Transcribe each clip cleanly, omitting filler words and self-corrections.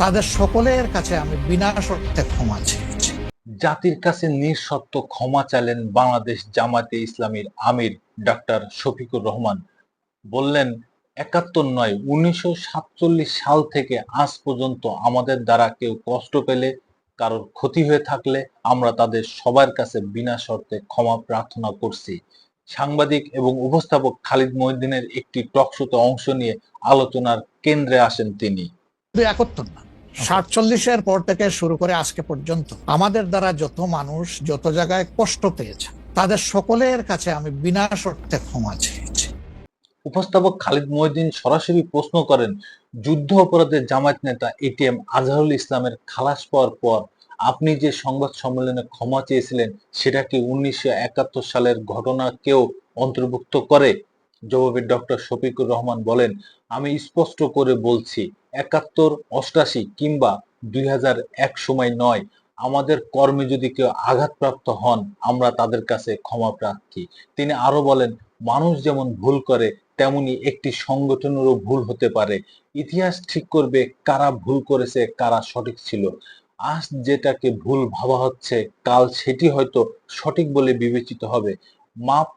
তাদের সকলের কাছে আমি বিনা শর্তে ক্ষমা চেয়েছি। জাতির কাছে নিঃশর্ত ক্ষমা চাইলেন বাংলাদেশ জামায়াতে ইসলামীর আমির ডক্টর শফিকুর রহমান। বললেন, ৭১ নয়, ১৯৪৭ সাল থেকে আজ পর্যন্ত আমাদের দ্বারা কেউ কষ্ট পেলে, কারোর ক্ষতি হয়ে থাকলে আমরা তাদের সবার কাছে বিনা শর্তে ক্ষমা প্রার্থনা করছি। সাংবাদিক এবং উপস্থাপক খালিদ মহিউদ্দিনের একটি টকশোতে অংশ নিয়ে আলোচনার কেন্দ্রে আসেন তিনি। শুধু ৭১ না, ৪৭-এর পর থেকে শুরু করে আজকে পর্যন্ত আমাদের দ্বারা যত মানুষ যত জায়গায় কষ্ট পেয়েছে তাদের সকলের কাছে আমি বিনা শর্তে ক্ষমা চেয়েছি। উপস্থাপক খালিদ মহিউদ্দিন সরাসরি প্রশ্ন করেন, যুদ্ধ অপরাধের জামায়াত নেতা এটিএম আজহারুল ইসলামের খালাস পাওয়ার পর আপনি যে সংবাদ সম্মেলনে ক্ষমা চেয়েছিলেন সেটা কি ১৯৭১ সালের ঘটনাকেও অন্তর্ভুক্ত করে? জবাবে ডক্টর শফিকুর রহমান বলেন, আমি স্পষ্ট করে বলছি, ৭১, ৮৮ কিংবা ২০০১ সময় নয়। আমাদের কর্মে যদি কেউ আঘাতপ্রাপ্ত হন আমরা তাদের কাছে ক্ষমা প্রার্থী। তিনি আরো বলেন, মানুষ যেমন ভুল করে তেমনি একটি সংগঠনেরও ভুল হতে পারে। ইতিহাস ঠিক করবে কারা ভুল করেছে কারা সঠিক ছিল। আজ যেটাকে ভুল ভাবা হচ্ছে কাল সেটি হয়তো সঠিক বলে বিবেচিত হবে। মাপ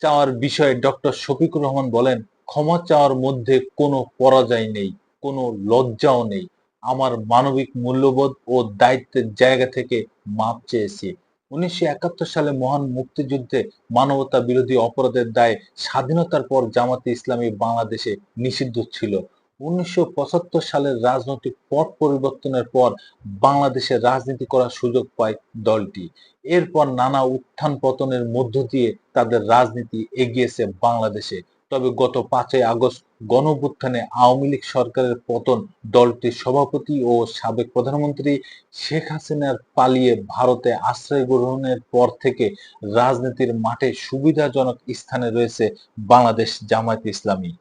চাওয়ার বিষয়ে ডক্টর শফিকুর রহমান বলেন, ক্ষমা চাওয়ার মধ্যে কোনো পরাজয় নেই, কোনো লজ্জাও নেই। আমার মানবিক মূল্যবোধ ও দায়িত্বের জায়গা থেকে মাপ চেয়েছি। ১৯৭১ সালে মহান মুক্তিযুদ্ধে মানবতা বিরোধী অপরাধের দায়ে স্বাধীনতার পর জামাতে ইসলামী বাংলাদেশে নিষিদ্ধ ছিল। ১৯৭৫ সালের রাজনৈতিক পট পরিবর্তনের পর বাংলাদেশে রাজনীতি করার সুযোগ পায় দলটি। এরপর নানা উত্থান পতনের মধ্য দিয়ে তাদের রাজনীতি এগিয়েছে বাংলাদেশে। তবে গত ৫ই আগস্ট গণঅভ্যুত্থানে আওয়ামী লীগ সরকারের পতন দলটির সভাপতি ও সাবেক প্রধানমন্ত্রী শেখ হাসিনার পালিয়ে ভারতে আশ্রয় গ্রহণের পর থেকে রাজনীতির মাঠে সুবিধাজনক স্থানে রয়েছে বাংলাদেশ জামায়াতে ইসলামী।